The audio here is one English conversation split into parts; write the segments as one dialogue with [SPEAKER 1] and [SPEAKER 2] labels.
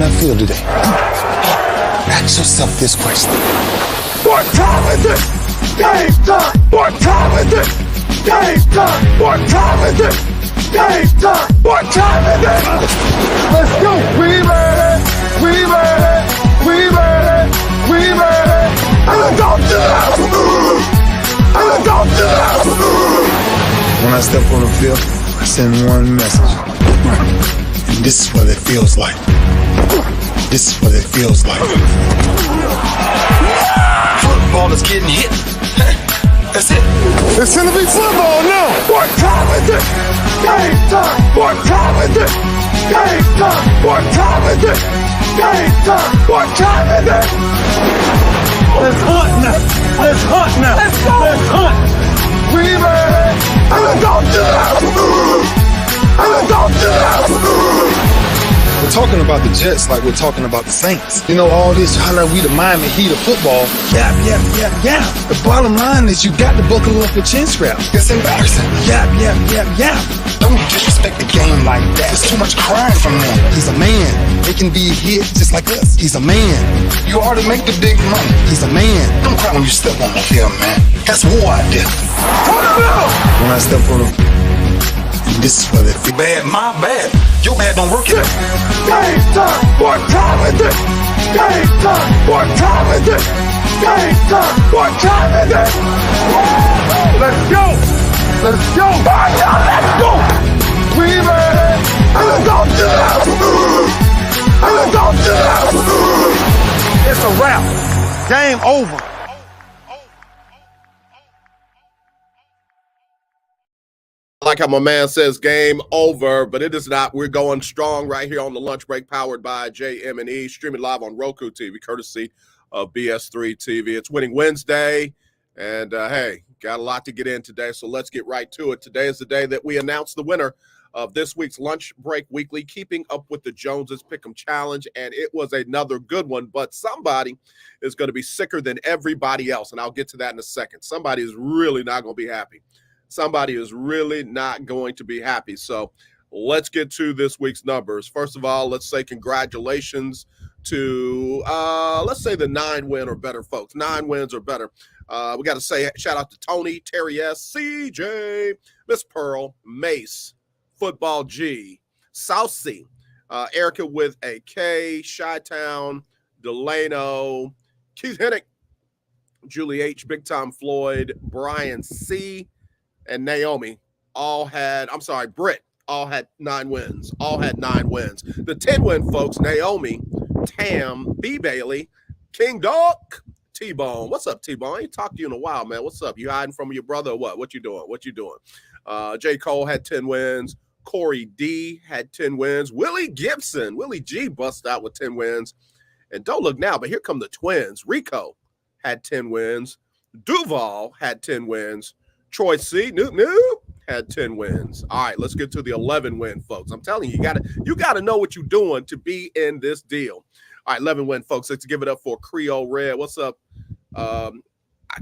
[SPEAKER 1] I feel today? Ask yourself this question.
[SPEAKER 2] What time is it? Game time! What time is it? Game time! What time is it? Game time! What time is it? Let's go! We made it! We made it! We made it! We made it! And let's go to the house! And let's go to the house!
[SPEAKER 1] When I step on the field, I send one message. And this is what it feels like. This is what it feels like.
[SPEAKER 3] Football is getting hit. That's it.
[SPEAKER 2] It's gonna be football now! What time is it? Game time! What time is it? Game time! What time is it? Game time! What time is it? Let's hunt now! Let's hunt now! Let's go! Let's hunt! We made it! And let's go to the house! And let's go to the house!
[SPEAKER 1] We're talking about the Jets like we're talking about the Saints. You know, all this, how like we the Miami Heat of football. Yeah. The bottom line is you got to buckle up your chin strap.
[SPEAKER 3] It's embarrassing.
[SPEAKER 1] Yeah.
[SPEAKER 3] Don't disrespect the game like that. There's too much crying from them.
[SPEAKER 1] He's a man. They can be hit just like us. He's a man.
[SPEAKER 3] You already make the big money.
[SPEAKER 1] He's a man.
[SPEAKER 3] Don't cry when you step on the field, man. That's war out there.
[SPEAKER 1] When I step on him, this is what it feels.
[SPEAKER 3] Bad, my bad. Your bad don't work it.
[SPEAKER 2] Game time! What time is it? Game time! What time is it? Game time! What time is it? Let's go! Let's go! Let's go! We made it! And let's go to the house! And let's go to the house! It's a wrap. Game over.
[SPEAKER 4] I like how my man says game over, but it is not. We're going strong right here on the lunch break, powered by JM&E, streaming live on Roku TV, courtesy of BS3 TV. It's Winning Wednesday, and hey, got a lot to get in today, so let's get right to it. Today is the day that we announce the winner of this week's Lunch Break Weekly, Keeping Up with the Joneses Pick'em Challenge, and it was another good one, but somebody is going to be sicker than everybody else, and I'll get to that in a second. Somebody is really not going to be happy. Somebody is really not going to be happy. So let's get to this week's numbers. First of all, let's say congratulations to, let's say the 9-win or better folks. 9 wins or better. We got to say shout out to Tony, Terry S, CJ, Miss Pearl, Mace, Football G, South C, Erica with a K, Chi-Town, Delano, Keith Hennick, Julie H, Big Tom Floyd, Brian C, and Naomi Britt all had 9 wins. The 10-win folks, Naomi, Tam, B. Bailey, King Dog, T-Bone. What's up, T-Bone? I ain't talked to you in a while, man. What's up? You hiding from your brother or what? What you doing? J. Cole had 10 wins. Corey D had 10 wins. Willie G busted out with 10 wins. And don't look now, but here come the twins. Rico had 10 wins. Duval had 10 wins. Troy C, had 10 wins. All right, let's get to the 11-win folks. I'm telling you, you gotta know what you're doing to be in this deal. All right, 11-win folks. Let's give it up for Creole Red. What's up,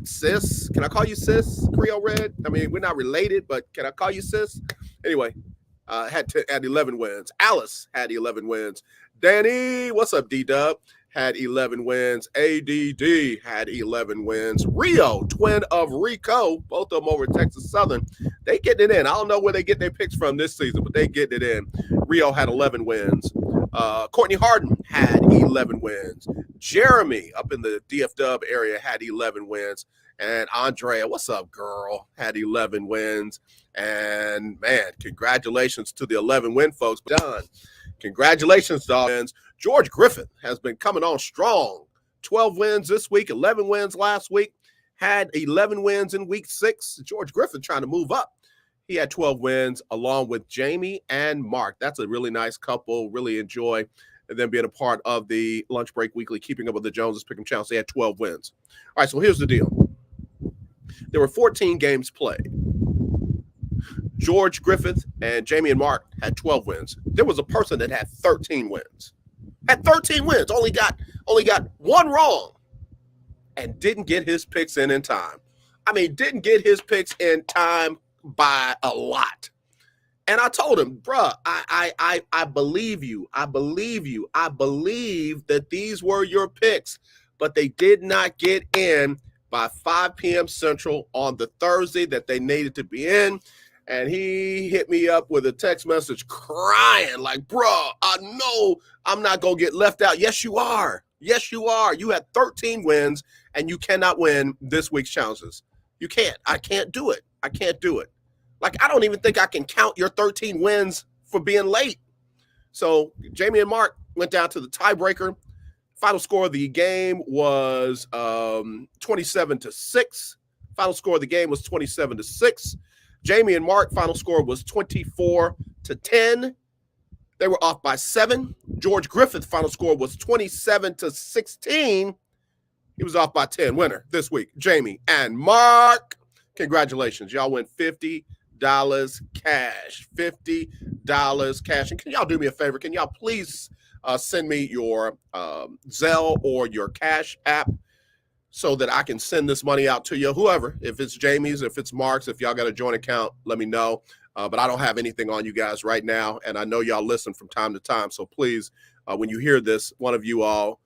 [SPEAKER 4] sis? Can I call you sis, Creole Red? I mean, we're not related, but can I call you sis? Anyway, had 11 wins. Alice had 11 wins. Danny, what's up, D-Dub? Had 11 wins. ADD had 11 wins. Rio, twin of Rico, both of them over at Texas Southern. They getting it in. I don't know where they get their picks from this season, but they getting it in. Rio had 11 wins. Courtney Harden had 11 wins. Jeremy up in the DFW area had 11 wins. And Andrea, what's up, girl, had 11 wins. And, man, congratulations to the 11-win folks. Done. Congratulations, Dolphins. George Griffin has been coming on strong. 12 wins this week, 11 wins last week. Had 11 wins in week 6. George Griffin trying to move up. He had 12 wins along with Jamie and Mark. That's a really nice couple. Really enjoy them being a part of the Lunch Break Weekly, Keeping Up with the Joneses Pick'em Challenge. They had 12 wins. All right, so here's the deal. There were 14 games played. George Griffith and Jamie and Mark had 12 wins. There was a person that had 13 wins. Had 13 wins, only got one wrong, and didn't get his picks in time. I mean, didn't get his picks in time by a lot. And I told him, bruh, I believe you. I believe you. I believe that these were your picks, but they did not get in by 5 p.m. Central on the Thursday that they needed to be in. And he hit me up with a text message crying like, bruh, I know I'm not going to get left out. Yes, you are. Yes, you are. You had 13 wins, and you cannot win this week's challenges. You can't. I can't do it. I can't do it. Like, I don't even think I can count your 13 wins for being late. So Jamie and Mark went down to the tiebreaker. Final score of the game was 27-6. Final score of the game was 27-6. Jamie and Mark, final score was 24-10. They were off by 7. George Griffith, final score was 27-16. He was off by 10. Winner this week, Jamie and Mark. Congratulations. Y'all win $50 cash. $50 cash. And can y'all do me a favor? Can y'all please send me your Zelle or your Cash app so that I can send this money out to you? Whoever, if it's Jamie's, if it's Mark's, if y'all got a joint account, let me know. But I don't have anything on you guys right now, and I know y'all listen from time to time. So please, when you hear this, one of you all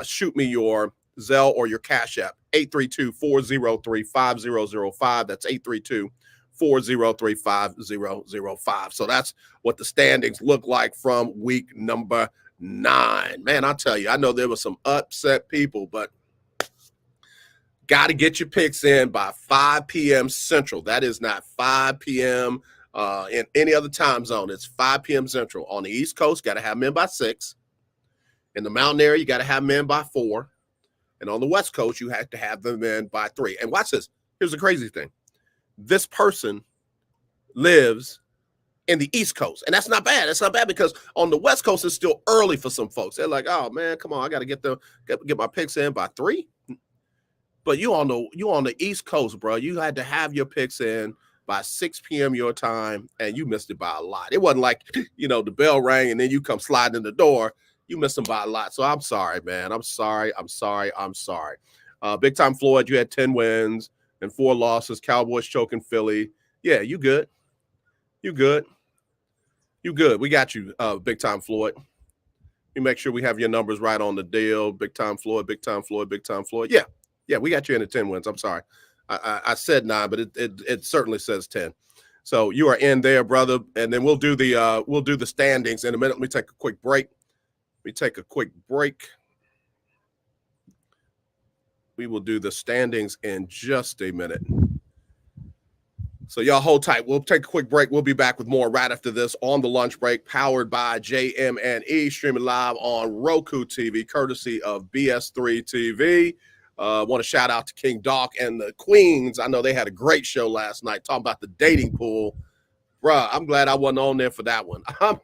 [SPEAKER 4] shoot me your Zelle or your Cash app, 832-403-5005. That's 832-403-5005. So that's what the standings look like from week number 9. Man, I tell you, I know there were some upset people, but got to get your picks in by 5 p.m. Central. That is not 5 p.m. In any other time zone. It's 5 p.m. Central. On the East Coast, got to have them in by 6. In the mountain area, you got to have them in by 4. And on the West Coast, you have to have them in by 3. And watch this. Here's the crazy thing. This person lives in the East Coast. And that's not bad. That's not bad because on the West Coast, it's still early for some folks. They're like, oh, man, come on. I got to get my picks in by 3. But you on the East Coast, bro. You had to have your picks in by 6 p.m. your time, and you missed it by a lot. It wasn't like, the bell rang and then you come sliding in the door. You missed them by a lot. So I'm sorry, man. I'm sorry. Big Time Floyd, you had 10 wins and 4 losses. Cowboys choking Philly. Yeah, you good. You good. We got you, Big Time Floyd. We make sure we have your numbers right on the deal. Big Time Floyd. Yeah, we got you into 10 wins. I'm sorry. I said 9, but it certainly says 10. So you are in there, brother. And then we'll do the standings in a minute. Let me take a quick break. We will do the standings in just a minute. So y'all hold tight. We'll take a quick break. We'll be back with more right after this on the lunch break, powered by JM&E, streaming live on Roku TV, courtesy of BS3 TV. Want to shout out to King Doc and the Queens. I know they had a great show last night talking about the dating pool. Bruh, I'm glad I wasn't on there for that one. All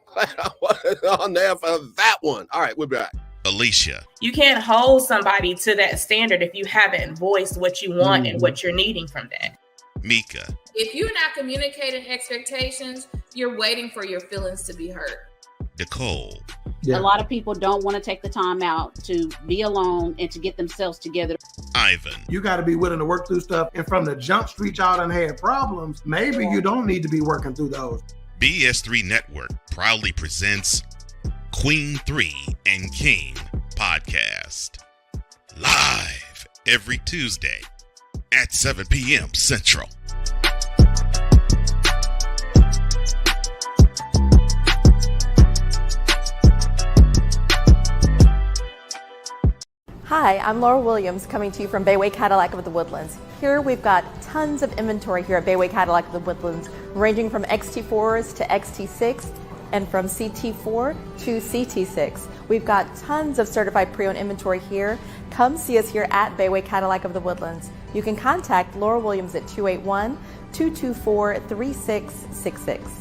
[SPEAKER 4] right, we'll be back.
[SPEAKER 5] Alicia.
[SPEAKER 6] You can't hold somebody to that standard if you haven't voiced what you want and what you're needing from that.
[SPEAKER 5] Mika.
[SPEAKER 7] If you're not communicating expectations, you're waiting for your feelings to be hurt.
[SPEAKER 5] Nicole.
[SPEAKER 8] Yeah. A lot of people don't want to take the time out to be alone and to get themselves together.
[SPEAKER 5] Ivan.
[SPEAKER 2] You got to be willing to work through stuff. And from the jump street, y'all done had problems. Maybe you don't need to be working through those.
[SPEAKER 5] BS3 Network proudly presents Queen 3 and King podcast. Live every Tuesday at 7 p.m. Central.
[SPEAKER 9] Hi, I'm Laura Williams coming to you from Bayway Cadillac of the Woodlands. Here we've got tons of inventory here at Bayway Cadillac of the Woodlands, ranging from XT4s to XT6 and from CT4 to CT6. We've got tons of certified pre-owned inventory here. Come see us here at Bayway Cadillac of the Woodlands. You can contact Laura Williams at 281-224-3666.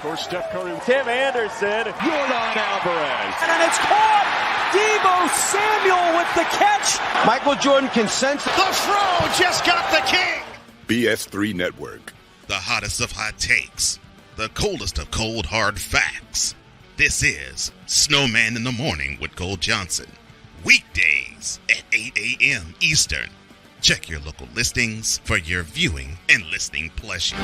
[SPEAKER 10] For Steph Curry, Tim Anderson, Jordan Alvarez, and it's caught. Debo Samuel with the catch.
[SPEAKER 11] Michael Jordan can sense.
[SPEAKER 3] The Fro just got the king.
[SPEAKER 12] BS3 Network.
[SPEAKER 5] The hottest of hot takes. The coldest of cold hard facts. This is Snowman in the Morning with Cole Johnson. weekdays at 8 a.m. Eastern. Check your local listings for your viewing and listening pleasure.
[SPEAKER 2] My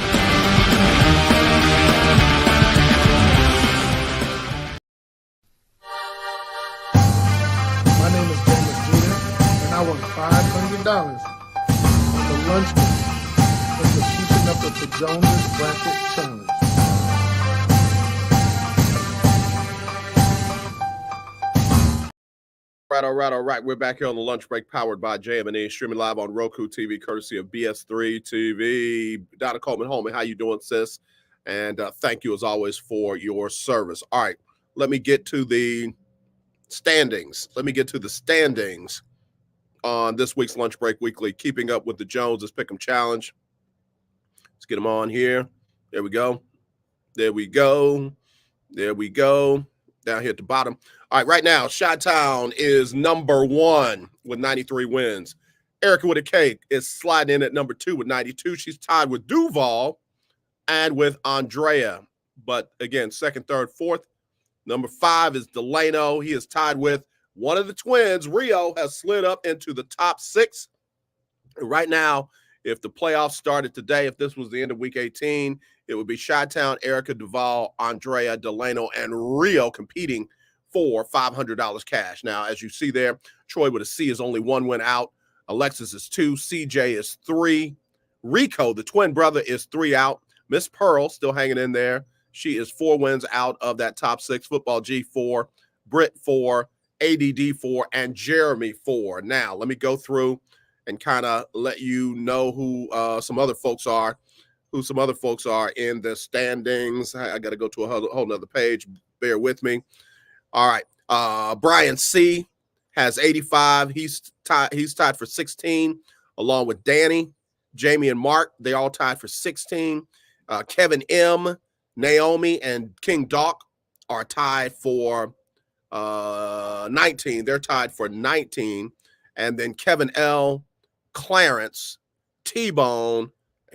[SPEAKER 2] name is JM&E, and I won $500 on the lunch break for keeping up with the Jonas Bracket Challenge.
[SPEAKER 4] All right. We're back here on the lunch break, powered by JM&E, streaming live on Roku TV, courtesy of BS3 TV. Donna Coleman, homie, how you doing, sis? And thank you, as always, for your service. All right, let me get to the standings. On this week's Lunch Break Weekly, Keeping Up with the Joneses Pick'em Challenge. Let's get them on here. There we go. Down here at the bottom. All right, right now, Chi-Town is number 1 with 93 wins. Erica with a K is sliding in at number 2 with 92. She's tied with Duval and with Andrea. But again, second, third, fourth. Number 5 is Delano. He is tied with one of the twins. Rio has slid up into the top 6. And right now, if the playoffs started today, if this was the end of week 18, it would be Chi-Town, Erica, Duval, Andrea, Delano, and Rio competing for $500 cash. Now, as you see there, Troy with a C is only 1 win out. Alexis is 2. CJ is 3. Rico, the twin brother, is 3 out. Miss Pearl still hanging in there. She is 4 wins out of that top 6. Football G 4, Britt 4, ADD 4, and Jeremy 4. Now, let me go through and kind of let you know who some other folks are in the standings. I got to go to a whole nother page. Bear with me. All right. Brian C has 85. He's tied for 16, along with Danny, Jamie, and Mark. They all tied for 16. Kevin M, Naomi, and King Doc are tied for 19. They're tied for 19. And then Kevin L, Clarence, T-Bone,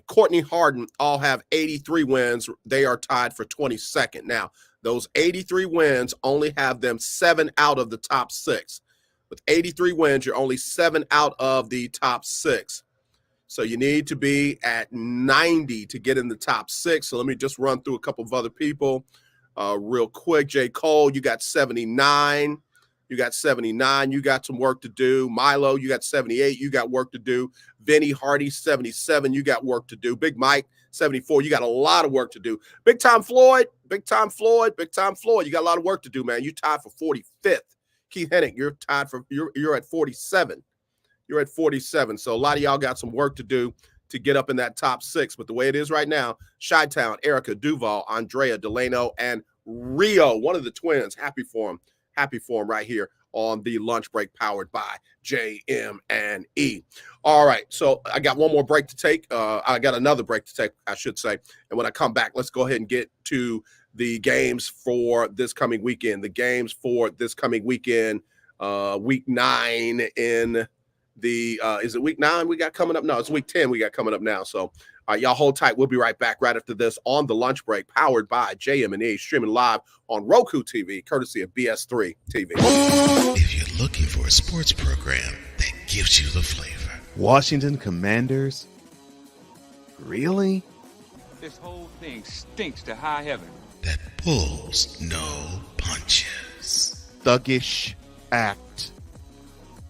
[SPEAKER 4] Courtney Harden all have 83 wins. They are tied for 22nd. Now, those 83 wins only have them 7 out of the top 6. With 83 wins, you're only 7 out of the top 6. So you need to be at 90 to get in the top 6. So let me just run through a couple of other people real quick. J. Cole, you got 79. You got some work to do. Milo, you got 78. You got work to do. Vinny Hardy, 77. You got work to do. Big Mike, 74. You got a lot of work to do. Big Time Floyd. You got a lot of work to do, man. You tied for 45th. Keith Hennig, you're at 47. You're at 47. So a lot of y'all got some work to do to get up in that top 6. But the way it is right now, Chi-Town, Erica, Duval, Andrea, Delano, and Rio, one of the twins. Happy for him right here on the lunch break, powered by JM&E. All right, so I got one more break to take. I got another break to take, I should say. And when I come back, let's go ahead and get to the games for this coming weekend. Week 9 in the is it week 9 we got coming up? No, it's week 10 we got coming up now. So all right, y'all hold tight. We'll be right back right after this on the lunch break, powered by JM&E, streaming live on Roku TV, courtesy of BS3 TV.
[SPEAKER 5] If you're looking for a sports program that gives you the flavor.
[SPEAKER 11] Washington Commanders? Really?
[SPEAKER 13] This whole thing stinks to high heaven.
[SPEAKER 5] That pulls no punches.
[SPEAKER 11] Thuggish act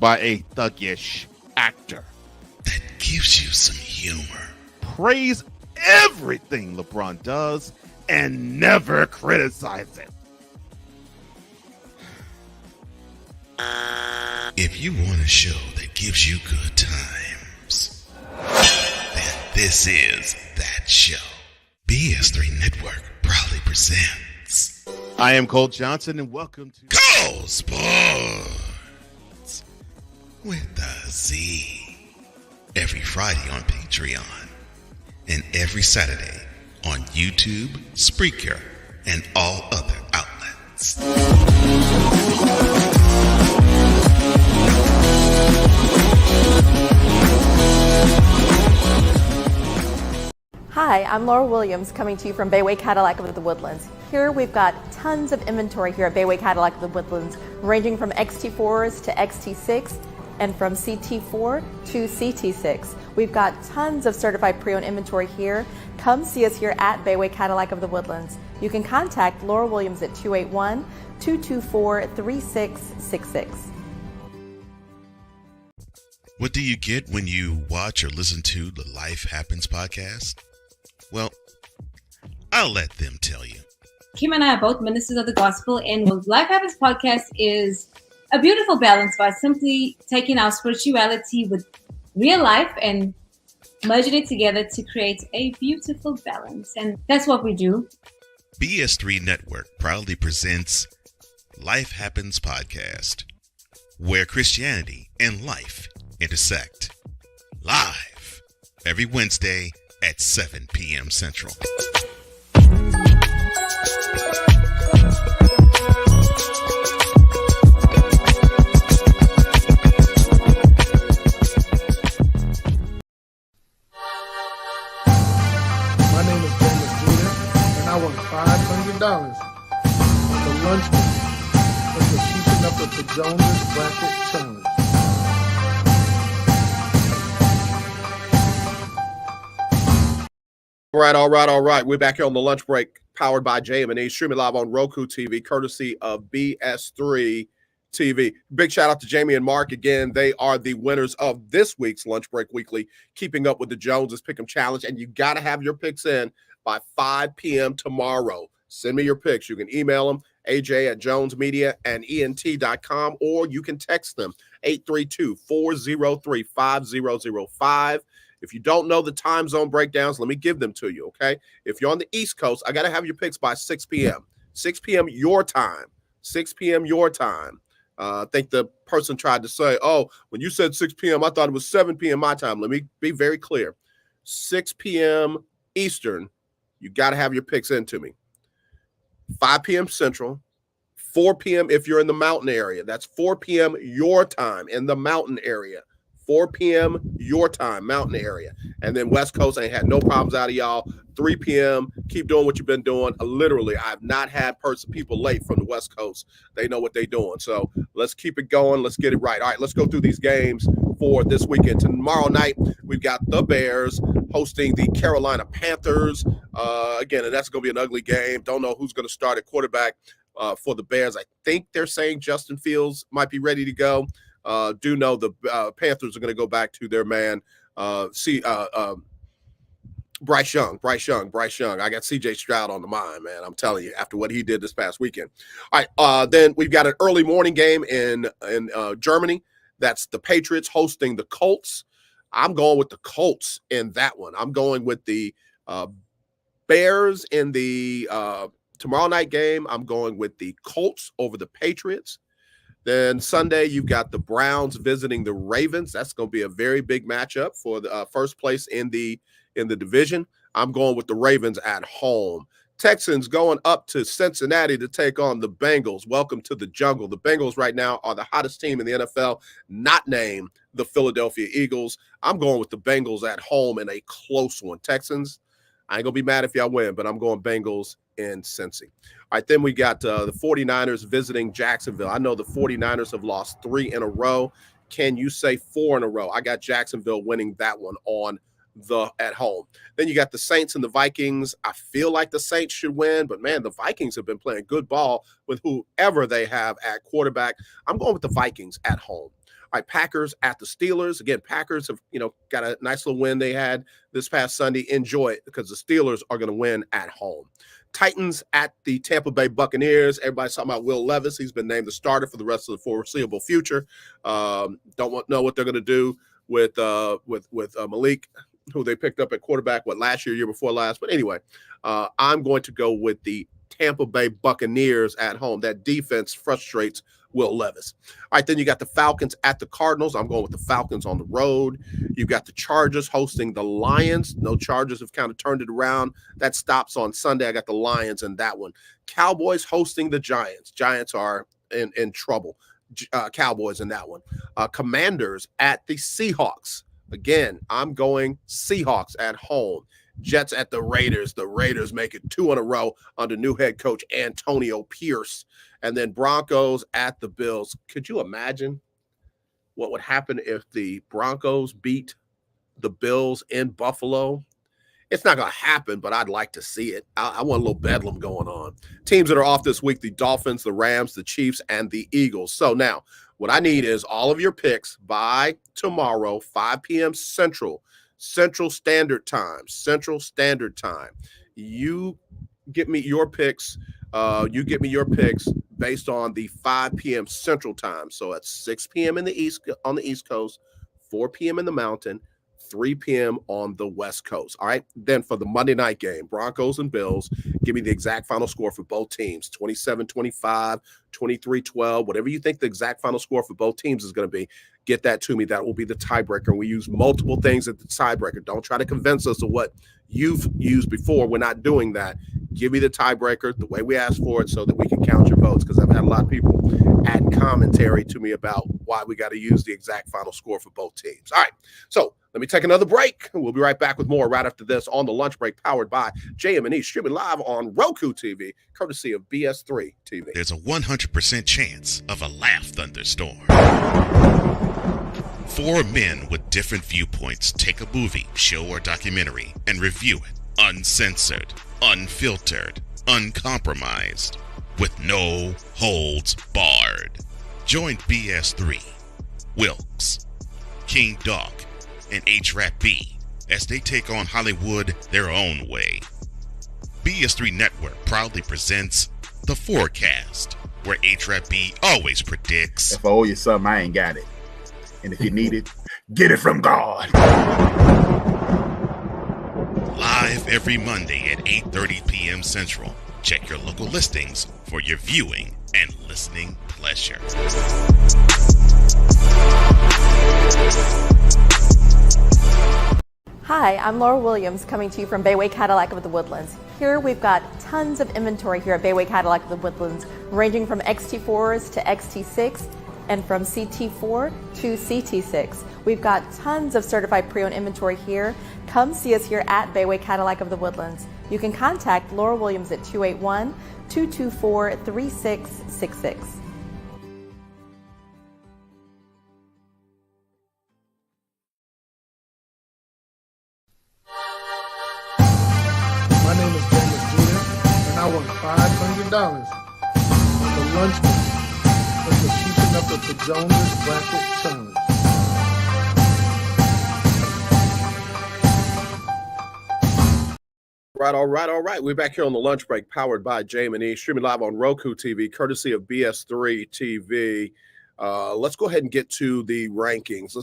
[SPEAKER 11] by a thuggish actor.
[SPEAKER 5] That gives you some humor.
[SPEAKER 11] Praise everything LeBron does and never criticize it.
[SPEAKER 5] If you want a show that gives you good times, then this is that show. BS3 Network proudly presents.
[SPEAKER 11] I am Cole Johnson, and welcome to
[SPEAKER 5] Cole Sports with a Z. Every Friday on Patreon and every Saturday on YouTube, Spreaker, and all other outlets.
[SPEAKER 9] Hi, I'm Laura Williams, coming to you from Bayway Cadillac of the Woodlands. Here we've got tons of inventory here at Bayway Cadillac of the Woodlands, ranging from XT4s to XT6 and from CT4 to CT6. We've got tons of certified pre-owned inventory here. Come see us here at Bayway Cadillac of the Woodlands. You can contact Laura Williams at 281-224-3666.
[SPEAKER 5] What do you get when you watch or listen to the Life Happens podcast? Well, I'll let them tell you.
[SPEAKER 14] Kim and I are both ministers of the gospel, and the Life Happens podcast is a beautiful balance by simply taking our spirituality with real life and merging it together to create a beautiful balance. And that's what we do.
[SPEAKER 5] BS3 Network proudly presents Life Happens podcast, where Christianity and life intersect. Live every Wednesday at 7 p.m. Central.
[SPEAKER 2] My name is JM&E, and I won $500 on the lunch break for keeping up with the Jonas Bracket Challenge.
[SPEAKER 4] All right. We're back here on the lunch break, powered by JM&E, streaming live on Roku TV, courtesy of BS3 TV. Big shout out to Jamie and Mark. Again, they are the winners of this week's Lunch Break Weekly, Keeping Up with the Joneses Pick'em Challenge. And you got to have your picks in by 5 p.m. tomorrow. Send me your picks. You can email them, aj@jonesmediaandent.com, or you can text them, 832-403-5005. If you don't know the time zone breakdowns, let me give them to you, okay? If you're on the East Coast, I got to have your picks by 6 p.m. 6 p.m. your time. 6 p.m. your time. I think the person tried to say, oh, when you said 6 p.m., I thought it was 7 p.m. my time. Let me be very clear. 6 p.m. Eastern, you got to have your picks into me. 5 p.m. Central, 4 p.m. if you're in the mountain area. That's 4 p.m. your time in the mountain area. 4 p.m. your time, mountain area. And then West Coast, I ain't had no problems out of y'all. 3 p.m. Keep doing what you've been doing. Literally, I've not had people late from the West Coast. They know what they're doing. So let's keep it going. Let's get it right. All right, let's go through these games for this weekend. Tomorrow night, we've got the Bears hosting the Carolina Panthers. Again, and that's going to be an ugly game. Don't know who's going to start at quarterback for the Bears. I think they're saying Justin Fields might be ready to go. Do know the Panthers are going to go back to their man, Bryce Young. I got CJ Stroud on the mind, man. I'm telling you, after what he did this past weekend. All right, then we've got an early morning game in Germany. That's the Patriots hosting the Colts. I'm going with the Colts in that one. I'm going with the Bears in the tomorrow night game. I'm going with the Colts over the Patriots. Then Sunday, you've got the Browns visiting the Ravens. That's going to be a very big matchup for the first place in the division. I'm going with the Ravens at home. Texans going up to Cincinnati to take on the Bengals. Welcome to the jungle. The Bengals right now are the hottest team in the NFL, not named the Philadelphia Eagles. I'm going with the Bengals at home in a close one. Texans, I ain't going to be mad if y'all win, but I'm going Bengals in Cincy. All right, then we got the 49ers visiting Jacksonville. I know the 49ers have lost 3 in a row. Can you say 4 in a row? I got Jacksonville winning that one at home. Then you got the Saints and the Vikings. I feel like the Saints should win, but man, the Vikings have been playing good ball with whoever they have at quarterback. I'm going with the Vikings at home. All right, Packers at the Steelers. Again, Packers have, got a nice little win they had this past Sunday. Enjoy it because the Steelers are going to win at home. Titans at the Tampa Bay Buccaneers. Everybody's talking about Will Levis. He's been named the starter for the rest of the foreseeable future. Know what they're going to do with Malik, who they picked up at quarterback, last year before last. But anyway, I'm going to go with the Tampa Bay Buccaneers at home. That defense frustrates Will Levis. All right, then you got the Falcons at the Cardinals. I'm going with the Falcons on the road. You've got the Chargers hosting the Lions. No, Chargers have kind of turned it around. That stops on Sunday. I got the Lions in that one. Cowboys hosting the Giants. Giants are in trouble. Cowboys in that one. Commanders at the Seahawks. Again, I'm going Seahawks at home. Jets at the Raiders. The Raiders make it 2 in a row under new head coach Antonio Pierce. And then Broncos at the Bills. Could you imagine what would happen if the Broncos beat the Bills in Buffalo? It's not going to happen, but I'd like to see it. I want a little bedlam going on. Teams that are off this week, the Dolphins, the Rams, the Chiefs, and the Eagles. So now what I need is all of your picks by tomorrow, 5 p.m. Central Standard Time. You get me your picks. Based on the 5 p.m. Central Time. So at 6 p.m. on the East Coast, 4 p.m. in the Mountain, 3 p.m. on the West Coast. All right. Then for the Monday night game, Broncos and Bills, give me the exact final score for both teams, 27-25, 23-12, whatever you think the exact final score for both teams is going to be. Get that to me. That will be the tiebreaker. And we use multiple things at the tiebreaker. Don't try to convince us of what you've used before. We're not doing that. Give me the tiebreaker the way we asked for it so that we can count your votes, because I've had a lot of people add commentary to me about why we got to use the exact final score for both teams. All right. So let me take another break. We'll be right back with more right after this on the lunch break, powered by JM&E, streaming live on Roku TV, courtesy of BS3 TV.
[SPEAKER 5] There's a 100% chance of a laugh thunderstorm. 4 men with different viewpoints take a movie, show, or documentary and review it uncensored, unfiltered, uncompromised, with no holds barred. Join BS3, Wilkes, King Dog, and H-Rap B as they take on Hollywood their own way. BS3 Network proudly presents The Forecast, where H-Rap B always predicts,
[SPEAKER 15] if I owe you something, I ain't got it. And if you need it, get it from God.
[SPEAKER 5] live every Monday at 8:30 p.m. Central. Check your local listings for your viewing and listening pleasure.
[SPEAKER 9] Hi, I'm Laura Williams, coming to you from Bayway Cadillac of the Woodlands. Here we've got tons of inventory here at Bayway Cadillac of the Woodlands, ranging from XT4s to XT6 and from CT4 to CT6. We've got tons of certified pre-owned inventory here. Come see us here at Bayway Cadillac of the Woodlands. You can contact Laura Williams at 281-224-3666.
[SPEAKER 2] My name is Dennis Jeter, and I won $500 on the lunch break for keeping up with the Jonas Bracket Challenge.
[SPEAKER 4] All right. We're back here on the lunch break, powered by JM&E, streaming live on Roku TV, courtesy of BS3 TV. Let's go ahead and get to the rankings.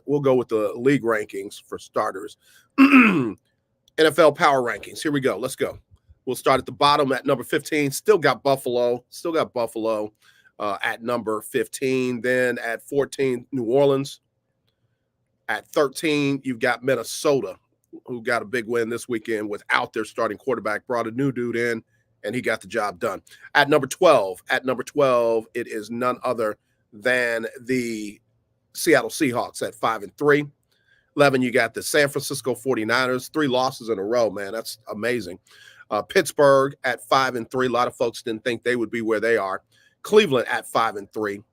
[SPEAKER 4] We'll go with the league rankings for starters. NFL Power Rankings. Here we go. Let's go. We'll start at the bottom at number 15. Still got Buffalo at number 15. Then at 14, New Orleans. At 13, you've got Minnesota, who got a big win this weekend without their starting quarterback, brought a new dude in, and he got the job done. At number 12, it is none other than the Seattle Seahawks at 5-3. 11, you got the San Francisco 49ers, 3 losses in a row, man. That's amazing. Pittsburgh at 5-3. A lot of folks didn't think they would be where they are. Cleveland at 5-3.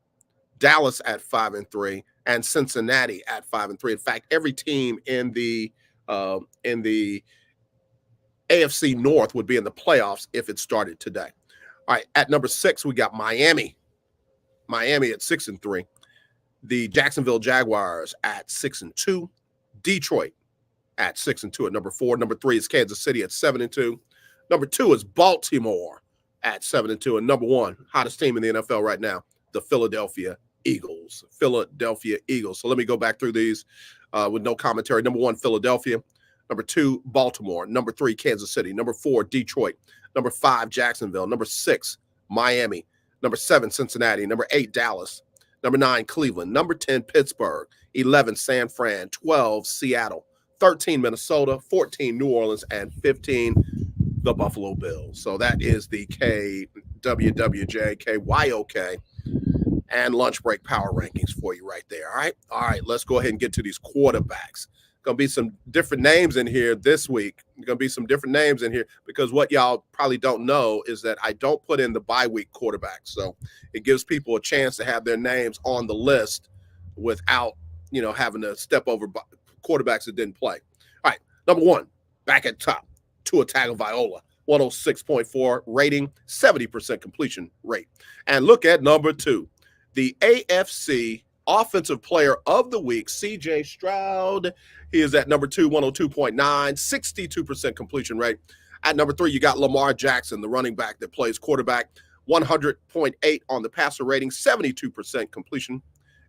[SPEAKER 4] Dallas at 5-3. And Cincinnati at 5-3. In fact, every team in the AFC North would be in the playoffs if it started today. All right, at number 6, we got Miami at 6-3. The Jacksonville Jaguars at 6-2. Detroit at 6-2 at number 4. Number 3 is Kansas City at 7-2. Number 2 is Baltimore at 7-2. And number 1, hottest team in the NFL right now, the Philadelphia Eagles. So let me go back through these with no commentary. Number 1, Philadelphia. Number 2, Baltimore. Number 3, Kansas City. Number 4, Detroit. Number 5, Jacksonville. Number 6, Miami. Number 7, Cincinnati. Number 8, Dallas. Number 9, Cleveland. Number 10, Pittsburgh. 11, San Fran. 12, Seattle. 13, Minnesota. 14, New Orleans. And 15, the Buffalo Bills. So that is the KWWJ, KYOK, and lunch break power rankings for you right there. All right. Let's go ahead and get to these quarterbacks. Going to be some different names in here this week. Going to be some different names in here because what y'all probably don't know is that I don't put in the bye week quarterbacks. So it gives people a chance to have their names on the list without, having to step over quarterbacks that didn't play. All right, number one, back at top, Tua Tagovailoa, 106.4 rating, 70% completion rate. And look at number two, the AFC Offensive Player of the Week, CJ Stroud. He is at number 2, 102.9, 62% completion rate. At number 3, you got Lamar Jackson, the running back that plays quarterback, 100.8 on the passer rating, 72% completion.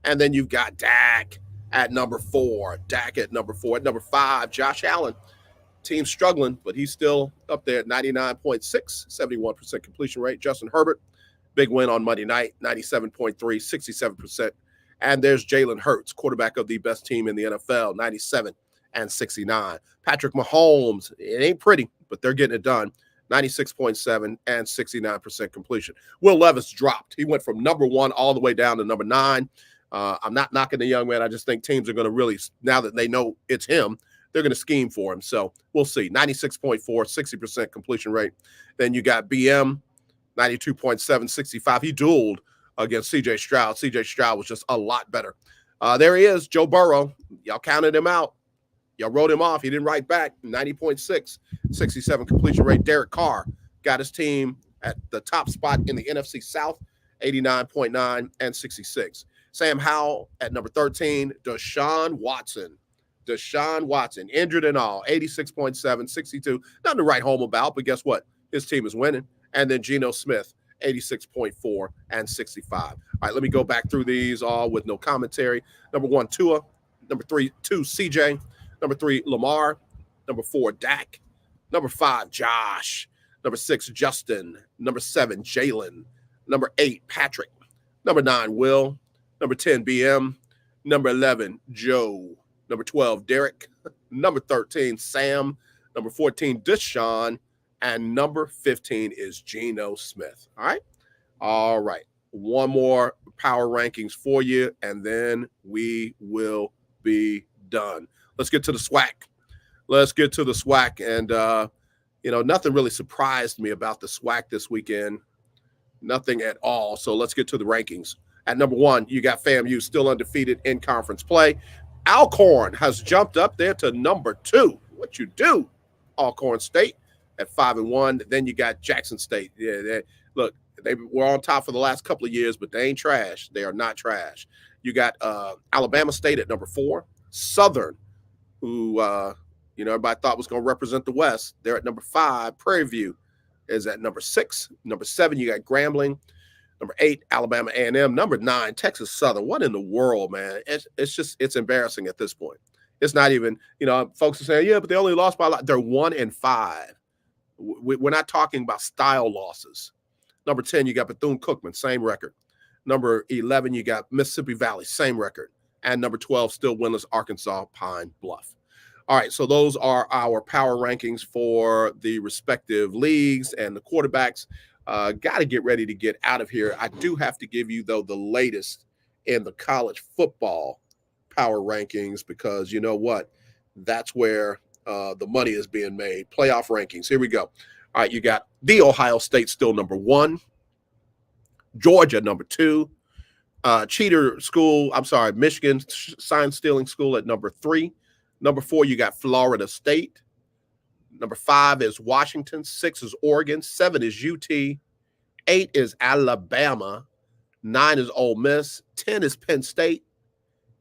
[SPEAKER 4] And then you've got Dak at number 4. At number 5, Josh Allen. Team struggling, but he's still up there at 99.6, 71% completion rate. Justin Herbert, big win on Monday night, 97.3, 67%. And there's Jalen Hurts, quarterback of the best team in the NFL, 97 and 69. Patrick Mahomes, it ain't pretty, but they're getting it done, 96.7 and 69% completion. Will Levis dropped. He went from number 1 all the way down to number 9. I'm not knocking the young man. I just think teams are going to really, now that they know it's him, they're going to scheme for him. So we'll see. 96.4, 60% completion rate. Then you got BM, 92.7, 65. He dueled against CJ Stroud. CJ Stroud was just a lot better. There he is, Joe Burrow. Y'all counted him out. Y'all wrote him off. He didn't write back. 90.6, 67 completion rate. Derek Carr got his team at the top spot in the NFC South, 89.9 and 66. Sam Howell at number 13. Deshaun Watson, injured and all, 86.7, 62. Nothing to write home about, but guess what? His team is winning. And then Geno Smith, 86.4 and 65. All right, let me go back through these all with no commentary. Number 1, Tua. Number 2, CJ. Number 3, Lamar. Number 4, Dak. Number 5, Josh. Number 6, Justin. Number 7, Jalen. Number 8, Patrick. Number 9, Will. Number 10, BM. Number 11, Joe. Number 12, Derek. Number 13, Sam. Number 14, Deshaun. And number 15 is Geno Smith. All right. One more power rankings for you, and then we will be done. Let's get to the SWAC. And, nothing really surprised me about the SWAC this weekend. Nothing at all. So let's get to the rankings. At number 1, you got FAMU, still undefeated in conference play. Alcorn has jumped up there to number 2. What you do, Alcorn State, at 5-1. Then you got Jackson State. Yeah, they were on top for the last couple of years, but they ain't trash. They are not trash. You got Alabama State at number 4. Southern, who everybody thought was going to represent the West. They're at number 5. Prairie View is at number 6. Number 7, you got Grambling. Number 8, Alabama A&M. Number 9, Texas Southern. What in the world, man? It's embarrassing at this point. It's not even, folks are saying, yeah, but they only lost by a lot. They're 1-5. We're not talking about style losses. Number 10, you got Bethune-Cookman, same record. Number 11, you got Mississippi Valley, same record. And number 12, still winless, Arkansas Pine Bluff. All right, so those are our power rankings for the respective leagues and the quarterbacks. Got to get ready to get out of here. I do have to give you, though, the latest in the college football power rankings because you know what? That's where the money is being made. Playoff rankings. Here we go. All right, you got the Ohio State still number 1. Georgia number 2. Michigan sign stealing school at number 3. Number 4, you got Florida State. Number 5 is Washington. 6 is Oregon. 7 is UT. 8 is Alabama. 9 is Ole Miss. 10 is Penn State.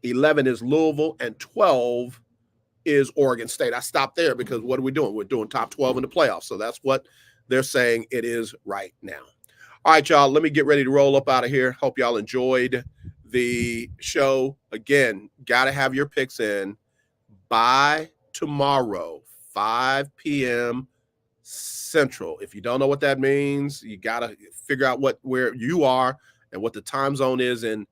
[SPEAKER 4] 11 is Louisville. And 12 is Oregon State. I stopped there because what are we doing? We're doing top 12 in the playoffs. So that's what they're saying it is right now. All right, y'all, let me get ready to roll up out of here. Hope y'all enjoyed the show. Again, got to have your picks in by tomorrow, 5 p.m. Central. If you don't know what that means, you got to figure out where you are and what the time zone is in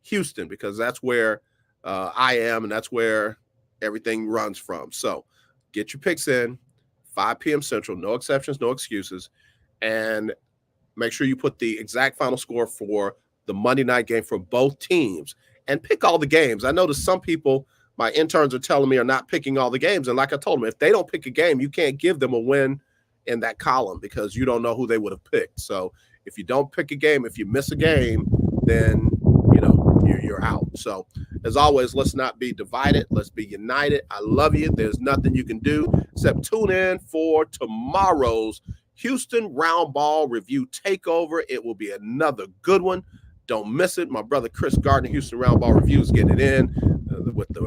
[SPEAKER 4] Houston, because that's where I am and that's where everything runs from. So get your picks in, 5 p.m. Central, no exceptions, no excuses, and make sure you put the exact final score for the Monday night game for both teams and pick all the games. I noticed some people my interns are telling me are not picking all the games. And like I told them, if they don't pick a game, you can't give them a win in that column because you don't know who they would have picked. So if you don't pick a game, if you miss a game, then, you know, you're out. So as always, let's not be divided. Let's be united. I love you. There's nothing you can do except tune in for tomorrow's Houston Round Ball Review Takeover. It will be another good one. Don't miss it. My brother Chris Gardner, Houston Round Ball Review, is getting it in with the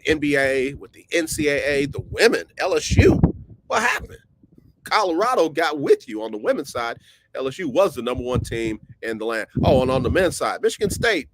[SPEAKER 4] NBA, with the NCAA, the women, LSU. What happened? Colorado got with you on the women's side. LSU was the number one team in the land. Oh, and on the men's side, Michigan State.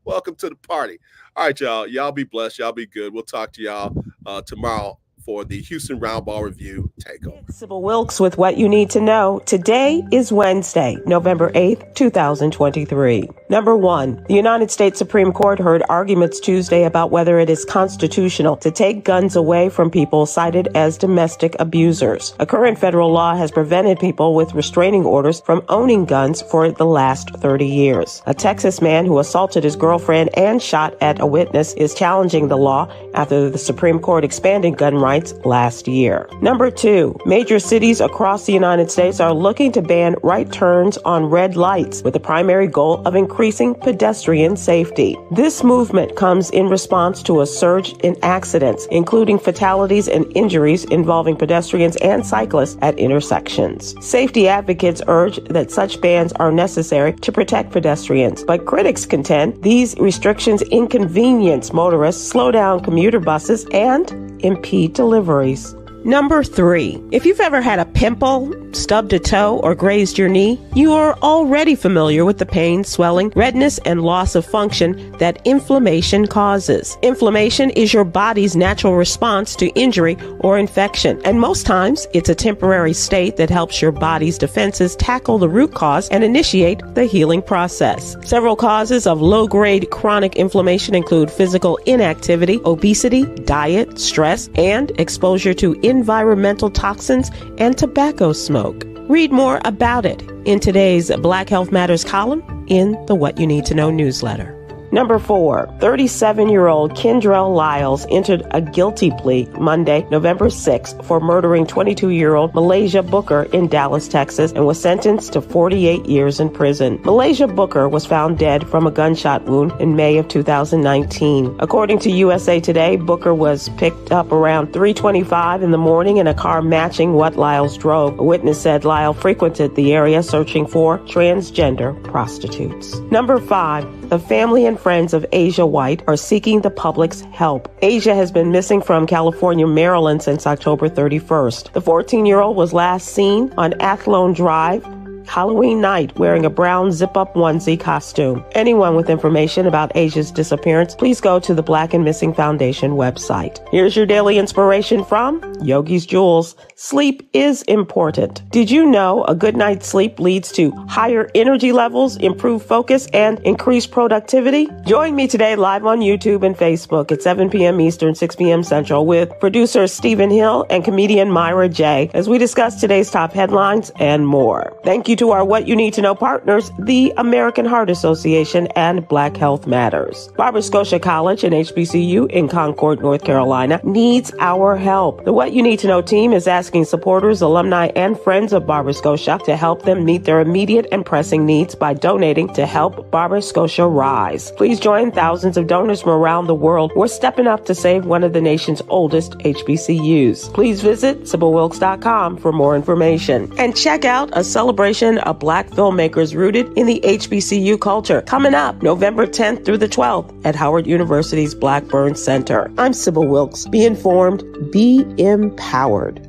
[SPEAKER 4] Welcome to the party. All right, y'all. Y'all be blessed. Y'all be good. We'll talk to y'all tomorrow for the Houston Round Ball Review Takeover.
[SPEAKER 16] Sybil Wilkes with what you need to know. Today is Wednesday, November 8th, 2023. Number 1, the United States Supreme Court heard arguments Tuesday about whether it is constitutional to take guns away from people cited as domestic abusers. A current federal law has prevented people with restraining orders from owning guns for the last 30 years. A Texas man who assaulted his girlfriend and shot at a witness is challenging the law after the Supreme Court expanded gun rights last year. Number 2, major cities across the United States are looking to ban right turns on red lights with the primary goal of increasing pedestrian safety. This movement comes in response to a surge in accidents, including fatalities and injuries involving pedestrians and cyclists at intersections. Safety advocates urge that such bans are necessary to protect pedestrians, but critics contend these restrictions inconvenience motorists, slow down commuter buses, and impede deliveries. Number 3, if you've ever had a pimple, stubbed a toe, or grazed your knee, you are already familiar with the pain, swelling, redness, and loss of function that inflammation causes. Inflammation is your body's natural response to injury or infection, and most times it's a temporary state that helps your body's defenses tackle the root cause and initiate the healing process. Several causes of low-grade chronic inflammation include physical inactivity, obesity, diet, stress, and exposure to environmental toxins and tobacco smoke. Read more about it in today's Black Health Matters column in the What You Need to Know newsletter. Number 4, 37-year-old Kendrell Lyles entered a guilty plea Monday, November 6th, for murdering 22-year-old Malaysia Booker in Dallas, Texas, and was sentenced to 48 years in prison. Malaysia Booker was found dead from a gunshot wound in May of 2019. According to USA Today, Booker was picked up around 3:25 in the morning in a car matching what Lyles drove. A witness said Lyles frequented the area searching for transgender prostitutes. Number 5, the family and friends of Asia White are seeking the public's help. Asia has been missing from California, Maryland since October 31st. The 14-year-old was last seen on Athlone Drive Halloween night wearing a brown zip-up onesie costume. Anyone with information about Asia's disappearance, please go to the Black and Missing Foundation website. Here's your daily inspiration from Yogi's Jewels. Sleep is important. Did you know a good night's sleep leads to higher energy levels, improved focus, and increased productivity? Join me today live on YouTube and Facebook at 7 p.m. Eastern, 6 p.m. Central with producer Stephen Hill and comedian Myra J. as we discuss today's top headlines and more. Thank you to our What You Need to Know partners, the American Heart Association and Black Health Matters. Barbara Scotia College and HBCU in Concord, North Carolina needs our help. The What You Need to Know team is asking supporters, alumni, and friends of Barbara Scotia to help them meet their immediate and pressing needs by donating to help Barbara Scotia rise. Please join thousands of donors from around the world who are stepping up to save one of the nation's oldest HBCUs. Please visit SibylWilkes.com for more information. And check out a celebration of Black filmmakers rooted in the HBCU culture coming up November 10th through the 12th at Howard University's Blackburn Center. I'm Sybil Wilkes. Be informed, be empowered.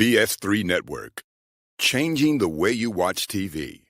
[SPEAKER 12] BS3 Network. Changing the way you watch TV.